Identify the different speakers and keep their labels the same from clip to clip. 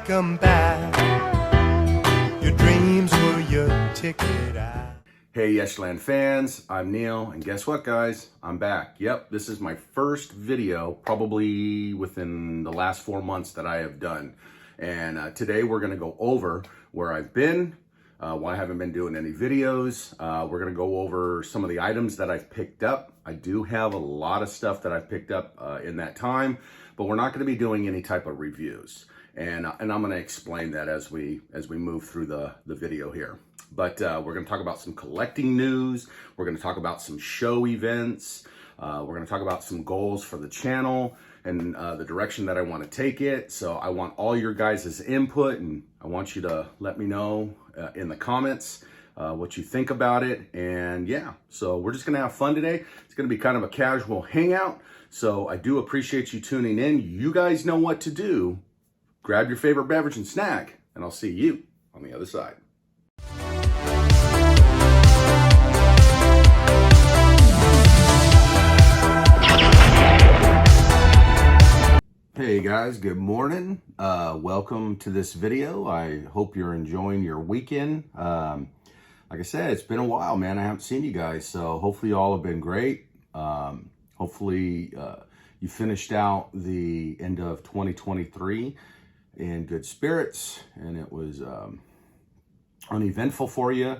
Speaker 1: welcome back. Your dreams were your ticket out.
Speaker 2: Hey Yesterland fans, I'm Neal, and guess what guys? I'm back. Yep, this is my first video, probably within the last 4 months that I have done. And today we're gonna go over where I've been, why I haven't been doing any videos. We're gonna go over some of the items that I've picked up. I do have a lot of stuff that I've picked up in that time, but we're not gonna be doing any type of reviews. And I'm gonna explain that as we move through the video here. But we're gonna talk about some collecting news. We're gonna talk about some show events. We're gonna talk about some goals for the channel and the direction that I wanna take it. So I want all your guys' input, and I want you to let me know in the comments what you think about it. And yeah, so we're just gonna have fun today. It's gonna be kind of a casual hangout. So I do appreciate you tuning in. You guys know what to do. Grab your favorite beverage and snack, and I'll see you on the other side. Hey guys, good morning. Welcome to this video. I hope you're enjoying your weekend. Like I said, it's been a while, man. I haven't seen you guys, so hopefully you all have been great. Hopefully you finished out the end of 2023 in good spirits, and it was uneventful for you,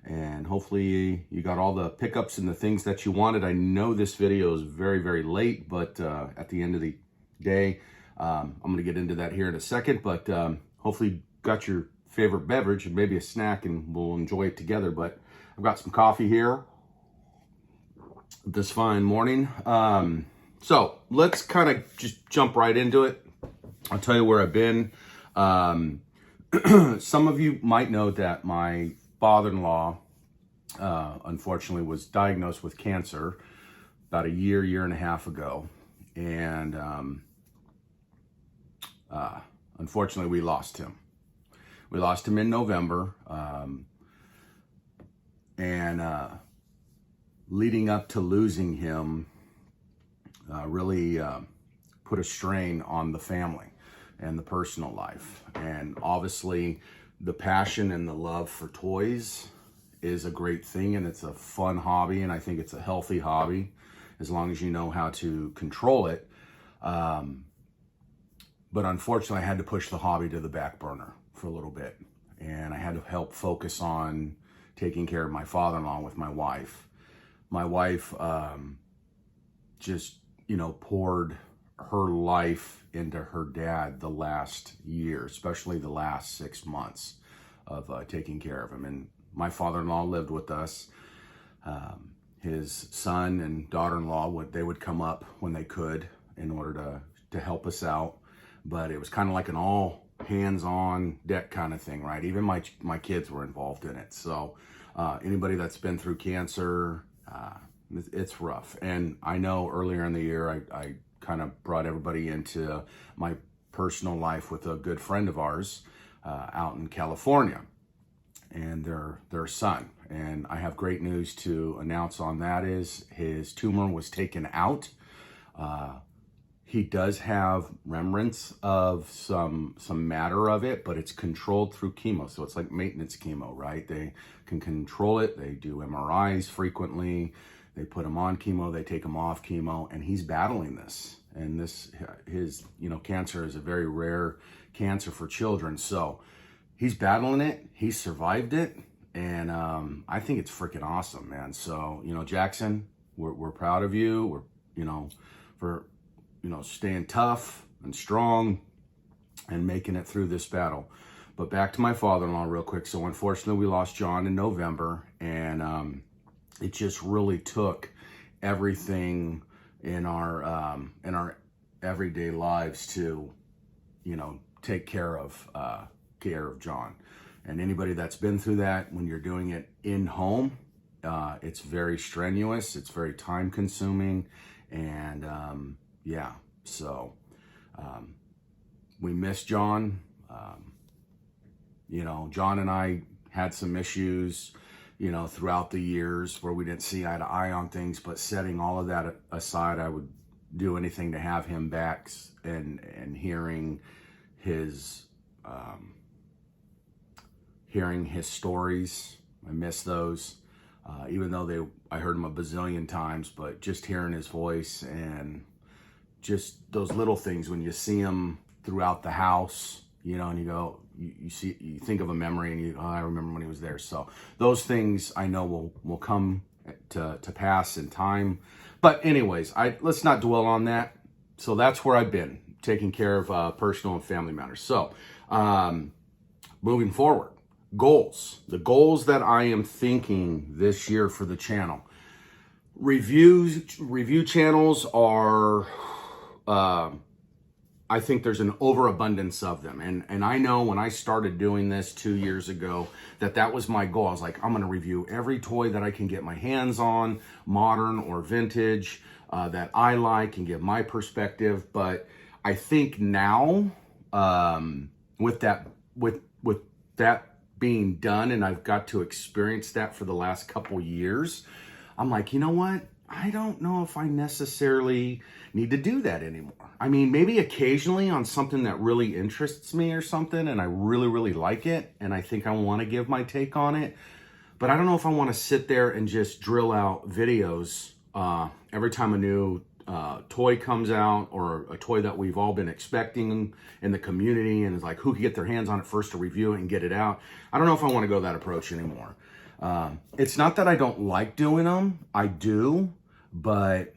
Speaker 2: and hopefully you got all the pickups and the things that you wanted. I know this video is very, very late, but at the end of the day, I'm going to get into that here in a second, but hopefully you got your favorite beverage and maybe a snack, and we'll enjoy it together. But I've got some coffee here this fine morning. So let's kind of just jump right into it. I'll tell you where I've been. Some of you might know that my father-in-law, unfortunately, was diagnosed with cancer about a year and a half ago. And unfortunately, we lost him. We lost him in November. And leading up to losing him really put a strain on the family and the personal life. And obviously the passion and the love for toys is a great thing, and it's a fun hobby, and I think it's a healthy hobby as long as you know how to control it. But unfortunately I had to push the hobby to the back burner for a little bit, and I had to help focus on taking care of my father-in-law with my wife. My wife just, poured her life into her dad the last year, especially the last 6 months of taking care of him. And my father-in-law lived with us. His son and daughter-in-law, they would come up when they could in order to help us out. But it was kind of like an all hands on deck kind of thing, right? Even my kids were involved in it. So anybody that's been through cancer, it's rough. And I know earlier in the year, I kind of brought everybody into my personal life with a good friend of ours out in California, and their son. And I have great news to announce on that. Is his tumor was taken out. He does have remnants of some matter of it, but it's controlled through chemo. So it's like maintenance chemo, right? They can control it. They do MRIs frequently. They put him on chemo, they take him off chemo, and he's battling this. And his cancer is a very rare cancer for children. So he's battling it, he survived it, and I think it's freaking awesome, man. So, Jackson, we're proud of you. We're, for staying tough and strong and making it through this battle. But back to my father-in-law real quick. So unfortunately, we lost John in November, and it just really took everything in our everyday lives to, take care of John. And anybody that's been through that, when you're doing it in home, it's very strenuous, it's very time consuming, and yeah. So we miss John. John and I had some issues, throughout the years where we didn't see eye to eye on things, but setting all of that aside, I would do anything to have him back, and hearing his Hearing his stories, I miss those. Even though I heard him a bazillion times, but just hearing his voice and just those little things when you see him throughout the house, you know, and you go, you think of a memory and I remember when he was there. So those things I know will come to pass in time. But anyways, let's not dwell on that. So that's where I've been, taking care of personal and family matters. So moving forward, goals. The goals that I am thinking this year for the channel. Review channels are, I think there's an overabundance of them. And I know when I started doing this 2 years ago, that was my goal. I was like, I'm going to review every toy that I can get my hands on, modern or vintage, that I like, and give my perspective. But I think now, with that being done, and I've got to experience that for the last couple years, I'm like, you know what? I don't know if I necessarily need to do that anymore. I mean, maybe occasionally on something that really interests me or something, and I really, really like it, and I think I want to give my take on it. But I don't know if I want to sit there and just drill out videos every time a new toy comes out, or a toy that we've all been expecting in the community, and it's like, who can get their hands on it first to review it and get it out. I don't know if I want to go that approach anymore. It's not that I don't like doing them. I do, but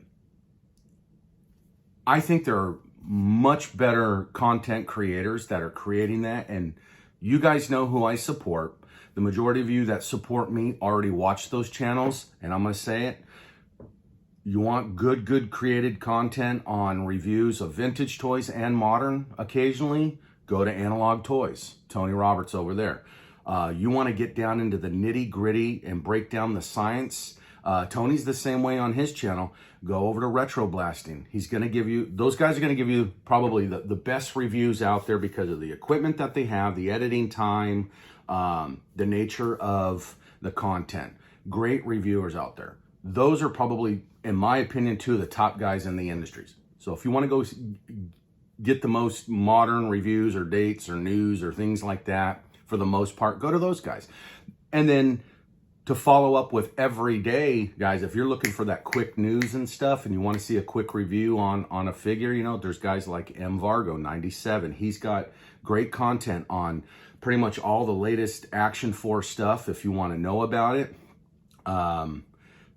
Speaker 2: I think there are much better content creators that are creating that. And you guys know who I support. The majority of you that support me already watch those channels, and I'm going to say it. You want good created content on reviews of vintage toys and modern occasionally, go to Analog Toys, Tony Roberts over there. You want to get down into the nitty gritty and break down the science. Tony's the same way on his channel. Go over to Retro Blasting. He's going to give you, those guys are going to give you probably the best reviews out there because of the equipment that they have, the editing time, the nature of the content. Great reviewers out there. Those are probably, in my opinion, two of the top guys in the industries. So if you want to go get the most modern reviews or dates or news or things like that, for the most part, go to those guys. And then to follow up with every day, guys, if you're looking for that quick news and stuff and you want to see a quick review on a figure, you know, there's guys like M. Vargo 97. He's got great content on pretty much all the latest Action Force stuff if you want to know about it.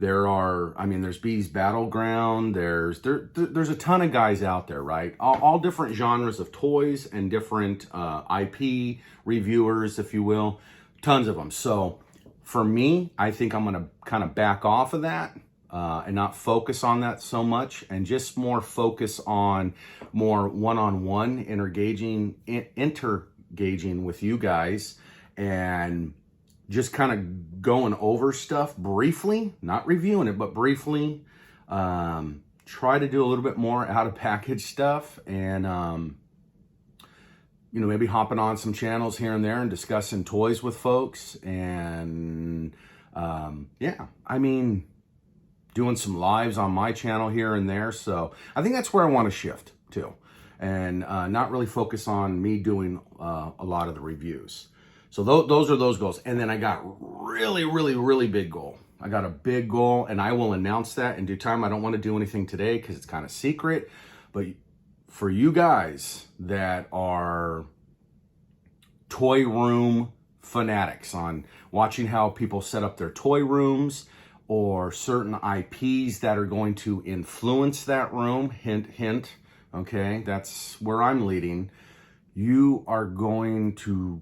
Speaker 2: There's B's Battleground. There's a ton of guys out there, right? All different genres of toys and different IP reviewers, if you will. Tons of them. So for me, I think I'm going to kind of back off of that and not focus on that so much, and just more focus on more one-on-one intergaging with you guys, and just kind of going over stuff briefly, not reviewing it, but briefly. Try to do a little bit more out of package stuff, and maybe hopping on some channels here and there and discussing toys with folks, and doing some lives on my channel here and there. So I think that's where I want to shift to, and not really focus on me doing a lot of the reviews. So those are those goals. And then I got really big goal. I got a big goal, and I will announce that in due time. I don't want to do anything today because it's kind of secret. But for you guys that are toy room fanatics, on watching how people set up their toy rooms, or certain IPs that are going to influence that room, hint, hint, okay, that's where I'm leading. You are going to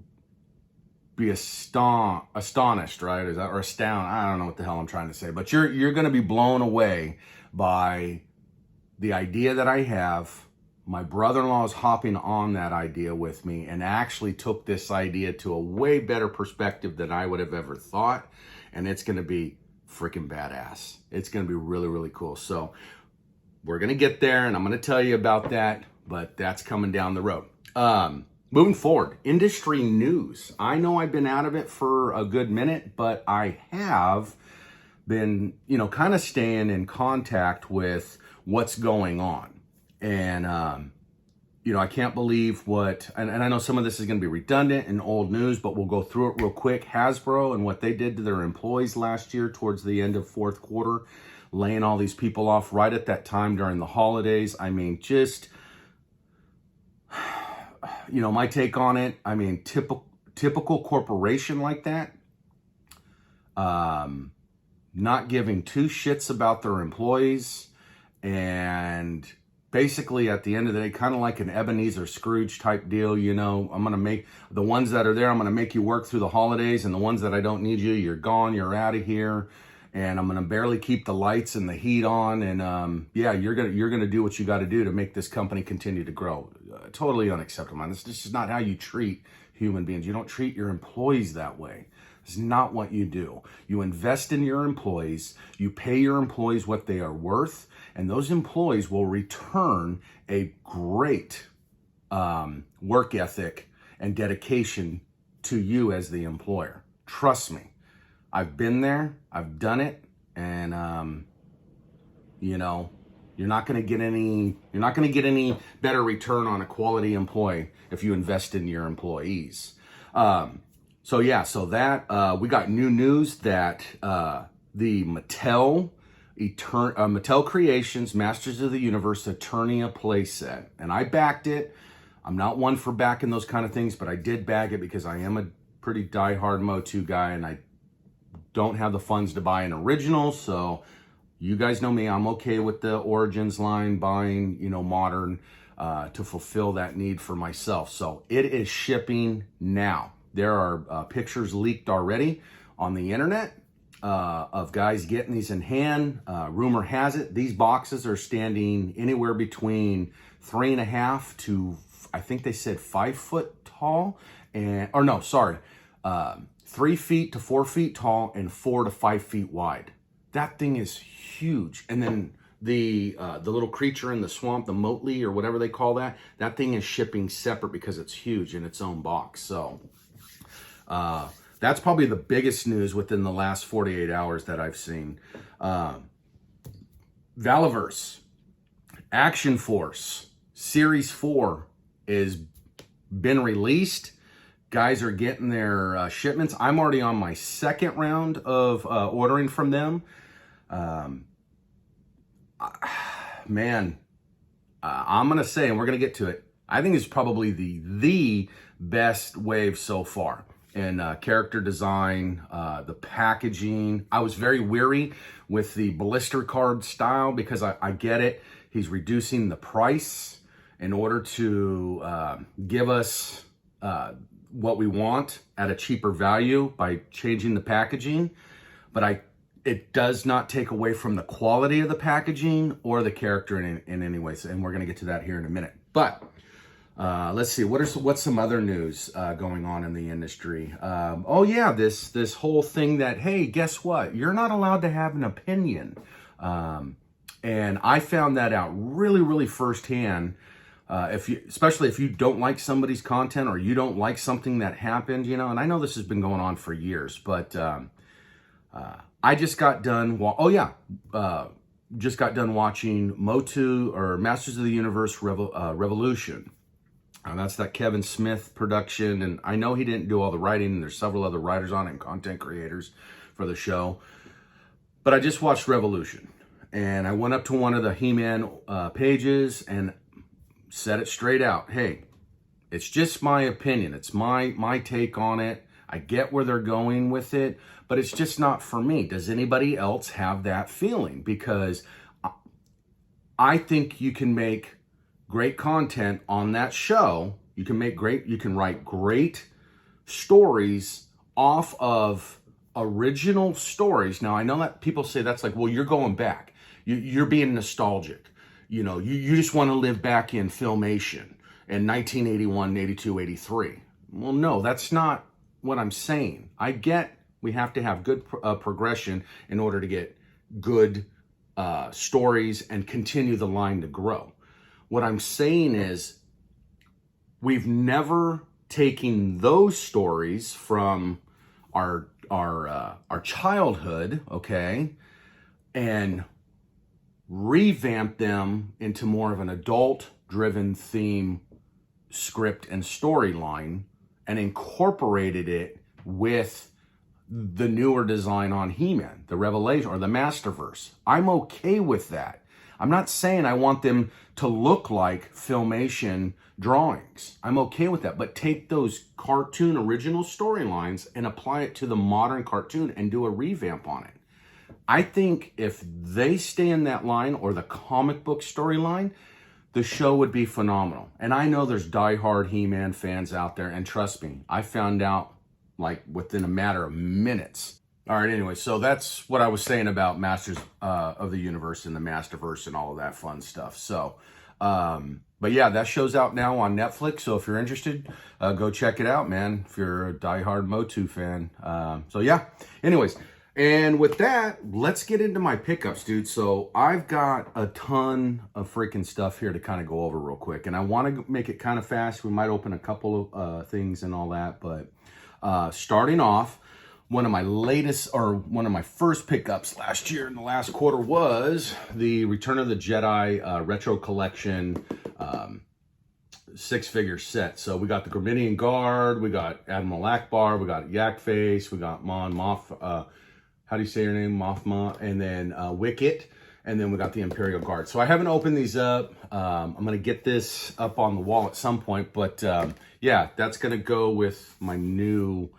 Speaker 2: be astonished, right? Or astound? I don't know what the hell I'm trying to say, but you're going to be blown away by the idea that I have. My brother-in-law is hopping on that idea with me, and actually took this idea to a way better perspective than I would have ever thought, and it's going to be freaking badass. It's going to be really cool. So we're going to get there, and I'm going to tell you about that, but that's coming down the road. Moving forward, industry news. I know I've been out of it for a good minute, but I have been, kind of staying in contact with what's going on. And I can't believe what, and I know some of this is going to be redundant and old news, but we'll go through it real quick. Hasbro and what they did to their employees last year towards the end of fourth quarter, laying all these people off right at that time during the holidays. I mean, just, my take on it, I mean, typical corporation like that, not giving two shits about their employees, and basically at the end of the day, kind of like an Ebenezer Scrooge type deal. I'm going to make the ones that are there, I'm going to make you work through the holidays, and the ones that I don't need you, you're gone, you're out of here, and I'm going to barely keep the lights and the heat on, and you're going to do what you got to do to make this company continue to grow. Totally unacceptable, man. This is not how you treat human beings. You don't treat your employees that way. It's not what you do. You invest in your employees, you pay your employees what they are worth, and those employees will return a great work ethic and dedication to you as the employer. Trust me. I've been there, I've done it, and you're not going to get any better return on a quality employee if you invest in your employees. So that we got new news that the Mattel Creations Masters of the Universe Eternia playset, and I backed it. I'm not one for backing those kind of things, but I did back it because I am a pretty diehard MOTU guy, and I don't have the funds to buy an original. So you guys know me, I'm okay with the Origins line, buying modern to fulfill that need for myself. So it is shipping now. There are pictures leaked already on the internet of guys getting these in hand. Rumor has it these boxes are standing anywhere between 3.5 to, I think they said 5 foot tall, 3 feet to 4 feet tall and 4 to 5 feet wide. That thing is huge. And then the little creature in the swamp, the Motley or whatever they call that thing is shipping separate because it's huge in its own box. So that's probably the biggest news within the last 48 hours that I've seen. Valaverse, Action Force, Series 4 is been released. Guys are getting their shipments. I'm already on my second round of ordering from them. I'm going to say, and we're going to get to it, I think it's probably the best wave so far. And character design, the packaging. I was very weary with the blister card style because I get it. He's reducing the price in order to give us what we want at a cheaper value by changing the packaging. But it does not take away from the quality of the packaging or the character in any way. And we're going to get to that here in a minute. But let's see, what's some other news going on in the industry? This whole thing that, hey, guess what? You're not allowed to have an opinion. And I found that out really, really firsthand. Especially if you don't like somebody's content or you don't like something that happened, and I know this has been going on for years, but I just got done. Just got done watching MOTU or Masters of the Universe Revolution. That's that Kevin Smith production, and I know he didn't do all the writing, and there's several other writers on it and content creators for the show. But I just watched Revolution, and I went up to one of the He-Man pages and said it straight out. Hey, it's just my opinion. It's my take on it. I get where they're going with it, but it's just not for me. Does anybody else have that feeling? Because I think you can make great content on that show. You can write great stories off of original stories. Now, I know that people say that's like, well, you're going back. You're being nostalgic. You just want to live back in Filmation in 1981, 82, 83. Well, no, that's not what I'm saying. I get we have to have good progression in order to get good stories and continue the line to grow. What I'm saying is we've never taken those stories from our childhood, okay, and revamped them into more of an adult-driven theme script and storyline and incorporated it with the newer design on He-Man, the Revelation or the Masterverse. I'm okay with that. I'm not saying I want them to look like Filmation drawings. I'm okay with that, but take those cartoon original storylines and apply it to the modern cartoon and do a revamp on it. I think if they stay in that line or the comic book storyline, the show would be phenomenal. And I know there's diehard He-Man fans out there, and trust me, I found out like within a matter of minutes. All right, anyway, so that's what I was saying about Masters of the Universe and the Masterverse and all of that fun stuff. So, but yeah, that show's out now on Netflix. So if you're interested, go check it out, man, if you're a diehard MOTU fan. So yeah, anyways. And with that, let's get into my pickups, dude. So I've got a ton of freaking stuff here to kind of go over real quick. And I want to make it kind of fast. We might open a couple of things and all that. But starting off, one of my first pickups last year in the last quarter was the Return of the Jedi Retro Collection 6-figure set. So we got the Graminian Guard, we got Admiral Akbar, we got Yak Face, we got Mon Moth, how do you say your name? Mothma, and then Wicket, and then we got the Imperial Guard. So I haven't opened these up. I'm going to get this up on the wall at some point, but yeah, that's going to go with my new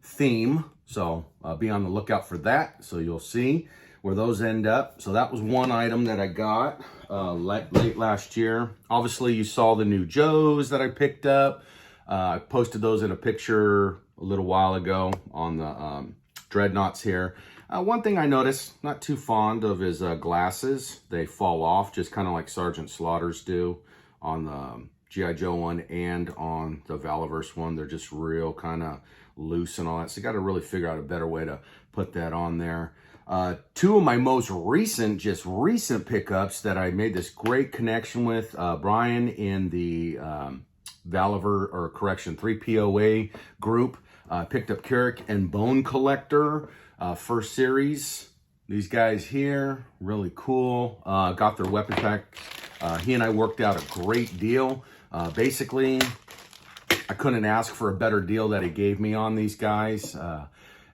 Speaker 2: theme. So be on the lookout for that. So you'll see where those end up. So that was one item that I got late last year. Obviously, you saw the new Joes that I picked up. I posted those in a picture a little while ago on the Dreadnoughts here. One thing I noticed, not too fond of his glasses. They fall off, just kind of like Sergeant Slaughter's do on the G.I. Joe one and on the Valaverse one. They're just real kind of loose and all that. So you got to really figure out a better way to put that on there. Two of my most recent pickups that I made this great connection with, Brian in the Valaverse, or correction, 3POA group. Picked up Carrick and Bone Collector, first series. These guys here, really cool. Got their weapon pack. He and I worked out a great deal. Basically, I couldn't ask for a better deal that he gave me on these guys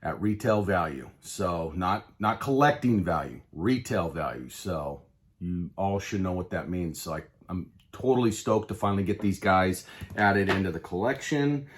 Speaker 2: at retail value. So not collecting value, retail value. So you all should know what that means. So I'm totally stoked to finally get these guys added into the collection.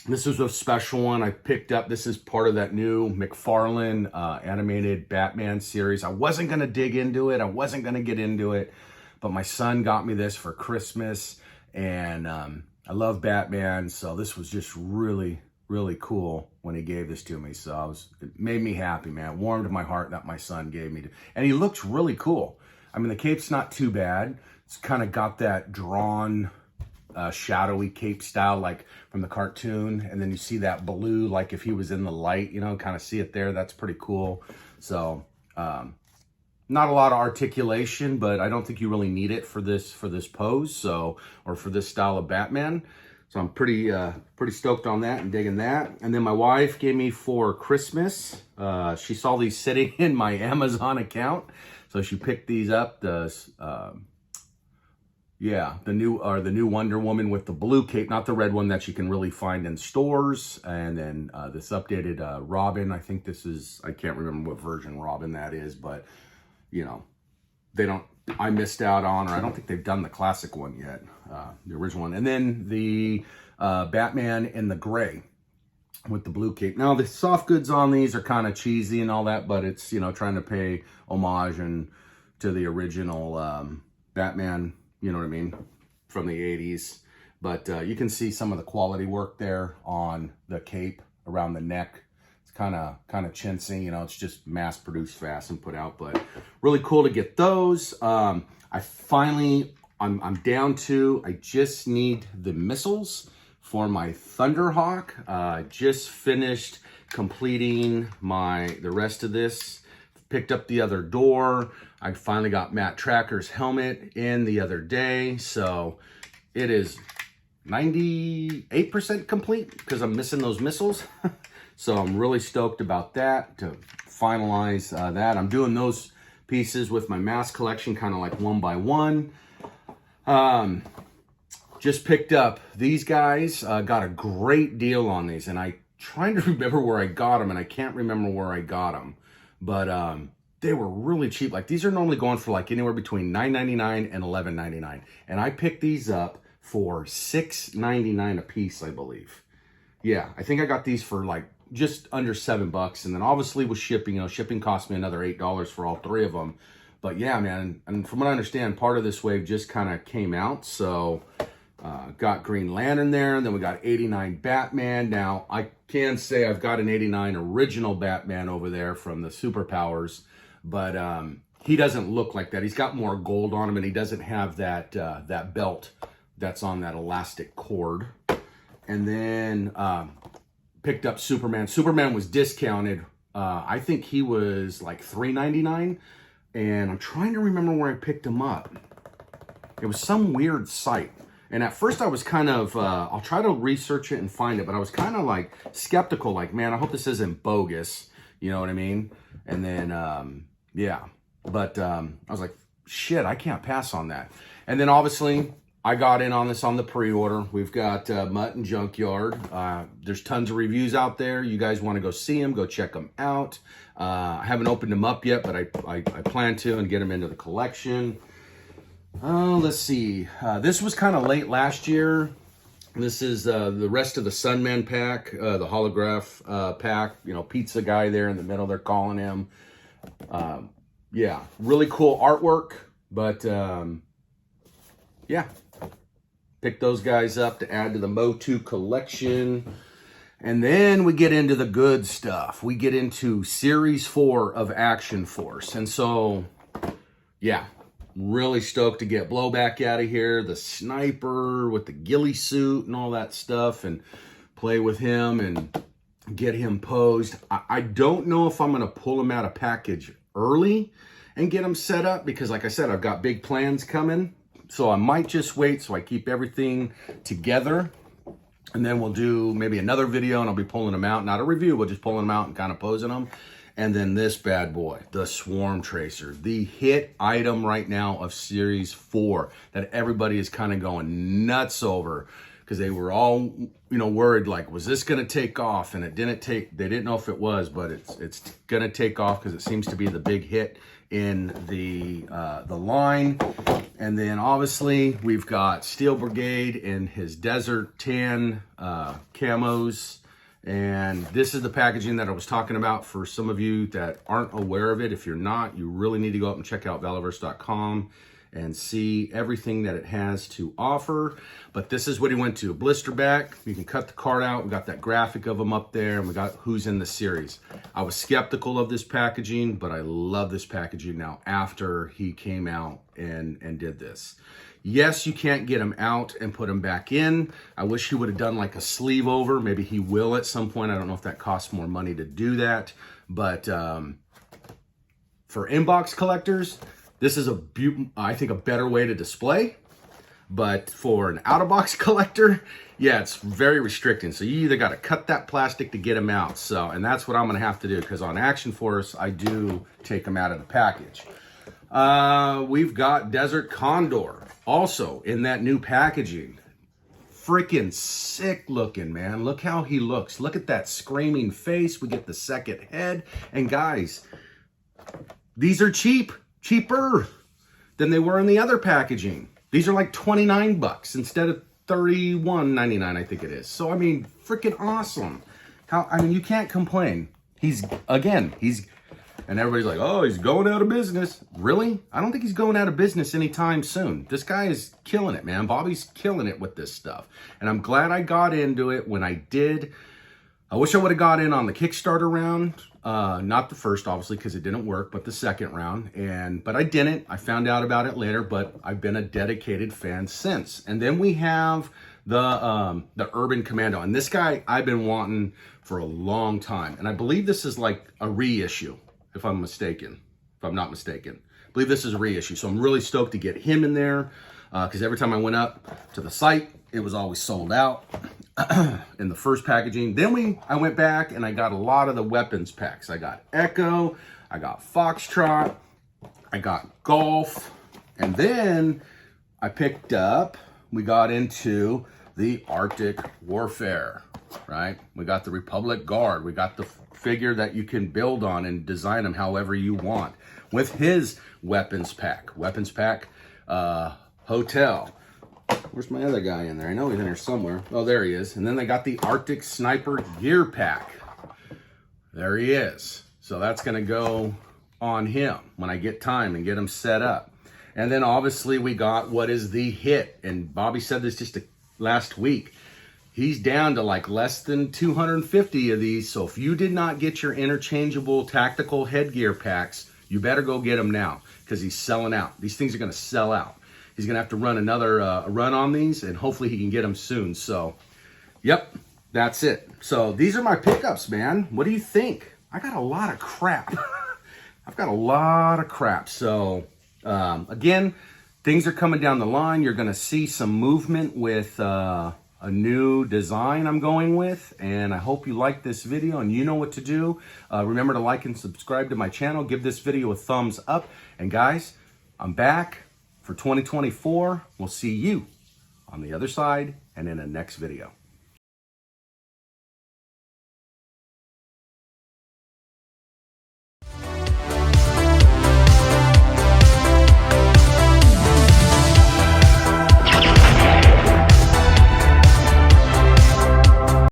Speaker 2: This was a special one I picked up. This is part of that new McFarlane animated Batman series. I wasn't going to dig into it. I wasn't going to get into it. But my son got me this for Christmas. And I love Batman. So this was just really, really cool when he gave this to me. So it made me happy, man. It warmed my heart that my son gave me. And he looks really cool. I mean, the cape's not too bad. It's kind of got that drawn... shadowy cape style like from the cartoon, and then you see that blue like if he was in the light, you know, kind of see it there. That's pretty cool. So not a lot of articulation, but I don't think you really need it for this pose, so, or for this style of Batman. So I'm pretty stoked on that and digging that. And then my wife gave me for Christmas, she saw these sitting in my Amazon account, so she picked these up. The new Wonder Woman with the blue cape, not the red one that you can really find in stores. And then this updated Robin. I think this is, I can't remember what version Robin that is, but you know, I missed out on, or I don't think they've done the classic one yet, the original one. And then the Batman in the gray with the blue cape. Now the soft goods on these are kind of cheesy and all that, but it's, you know, trying to pay homage to the original Batman, you know what I mean, from the 80s. But you can see some of the quality work there on the cape around the neck. It's kind of chintzy, you know, it's just mass produced fast and put out, but really cool to get those. I'm down to, I just need the missiles for my Thunderhawk. Just finished completing the rest of this. Picked up the other door. I finally got Matt Tracker's helmet in the other day. So it is 98% complete because I'm missing those missiles. So I'm really stoked about that, to finalize that. I'm doing those pieces with my mask collection, kind of like one by one. just picked up these guys. Got a great deal on these, and I trying to remember where I got them, and I can't remember where I got them, but they were really cheap. Like, these are normally going for like anywhere between $9.99 and $11.99, and I picked these up for $6.99 a piece, I believe. Yeah, I think I got these for like just under $7, and then obviously with shipping, you know, shipping cost me another $8 for all 3 of them. But yeah, man, and from what I understand, part of this wave just kind of came out, so got Green Lantern there, and then we got 89 Batman. Now, I can say I've got an 89 original Batman over there from the Superpowers, but he doesn't look like that. He's got more gold on him, and he doesn't have that that belt that's on that elastic cord. And then picked up Superman. Superman was discounted. I think he was like $3.99, and I'm trying to remember where I picked him up. It was some weird site. And at first I was kind of, I'll try to research it and find it, but I was kind of like skeptical, like, man, I hope this isn't bogus. You know what I mean? And then, yeah. But I was like, shit, I can't pass on that. And then obviously I got in on this on the pre-order. We've got Mutt and Junkyard. There's tons of reviews out there. You guys want to go see them, go check them out. I haven't opened them up yet, but I plan to and get them into the collection. Let's see. This was kind of late last year. This is the rest of the Sunman pack, the holograph pack. You know, pizza guy there in the middle, they're calling him. Yeah, really cool artwork. But yeah, picked those guys up to add to the MOTU collection. And then we get into the good stuff. We get into Series 4 of Action Force. And so, yeah. Really stoked to get Blowback out of here, the sniper with the ghillie suit and all that stuff, and play with him and get him posed. I don't know if I'm going to pull him out of package early and get him set up, because like I said, I've got big plans coming. So I might just wait so I keep everything together, and then we'll do maybe another video and I'll be pulling them out. Not a review, we'll just pulling them out and kind of posing them. And then this bad boy, the Swarm Tracer, the hit item right now of Series 4 that everybody is kind of going nuts over, because they were all, you know, worried, like, was this going to take off? And it didn't take, they didn't know if it was, but it's going to take off because it seems to be the big hit in the line. And then obviously we've got Steel Brigade in his Desert Tan camos. And this is the packaging that I was talking about for some of you that aren't aware of it. If you're not, you really need to go up and check out Valiverse.com and see everything that it has to offer. But this is what he went to. Blister back. You can cut the card out. We got that graphic of him up there, and we got who's in the series. I was skeptical of this packaging, but I love this packaging now after he came out and did this. Yes, you can't get him out and put him back in. I wish he would have done like a sleeve over. Maybe he will at some point. I don't know if that costs more money to do that. But for inbox collectors, this is I think a better way to display. But for an out-of-box collector, yeah, it's very restricting. So you either got to cut that plastic to get them out. So, and that's what I'm going to have to do, because on Action Force, I do take them out of the package. We've got Desert Condor also in that new packaging. Freaking sick looking, man. Look how he looks. Look at that screaming face. We get the second head. And guys, these are cheaper than they were in the other packaging. These are like $29 instead of $31.99, I think it is. So, I mean, freaking awesome. I mean, you can't complain. And everybody's like, oh, he's going out of business. Really? I don't think he's going out of business anytime soon. This guy is killing it, man. Bobby's killing it with this stuff. And I'm glad I got into it when I did. I wish I would have got in on the Kickstarter round. Not the first, obviously, because it didn't work, but the second round. But I didn't. I found out about it later, but I've been a dedicated fan since. And then we have the Urban Commando. And this guy I've been wanting for a long time. And I believe this is like a reissue. If I'm not mistaken. I believe this is a reissue. So I'm really stoked to get him in there, because every time I went up to the site, it was always sold out in the first packaging. Then I went back and I got a lot of the weapons packs. I got Echo, I got Foxtrot, I got Golf, and then I picked up we got into the Arctic Warfare, right? We got the Republic Guard. We got the figure that you can build on and design them however you want with his weapons pack. Hotel. Where's my other guy in there? I know he's in there somewhere. Oh, there he is. And then they got the Arctic Sniper Gear Pack. There he is. So that's going to go on him when I get time and get him set up. And then obviously we got what is the hit. And Bobby said this just last week. He's down to like less than 250 of these. So if you did not get your interchangeable tactical headgear packs, you better go get them now because he's selling out. These things are going to sell out. He's going to have to run another run on these, and hopefully he can get them soon. So, yep, that's it. So these are my pickups, man. What do you think? I got a lot of crap. I've got a lot of crap. So, again, things are coming down the line. You're going to see some movement with a new design I'm going with, and I hope you like this video and you know what to do. Remember to like and subscribe to my channel. Give this video a thumbs up. And guys, I'm back for 2024. We'll see you on the other side and in the next video.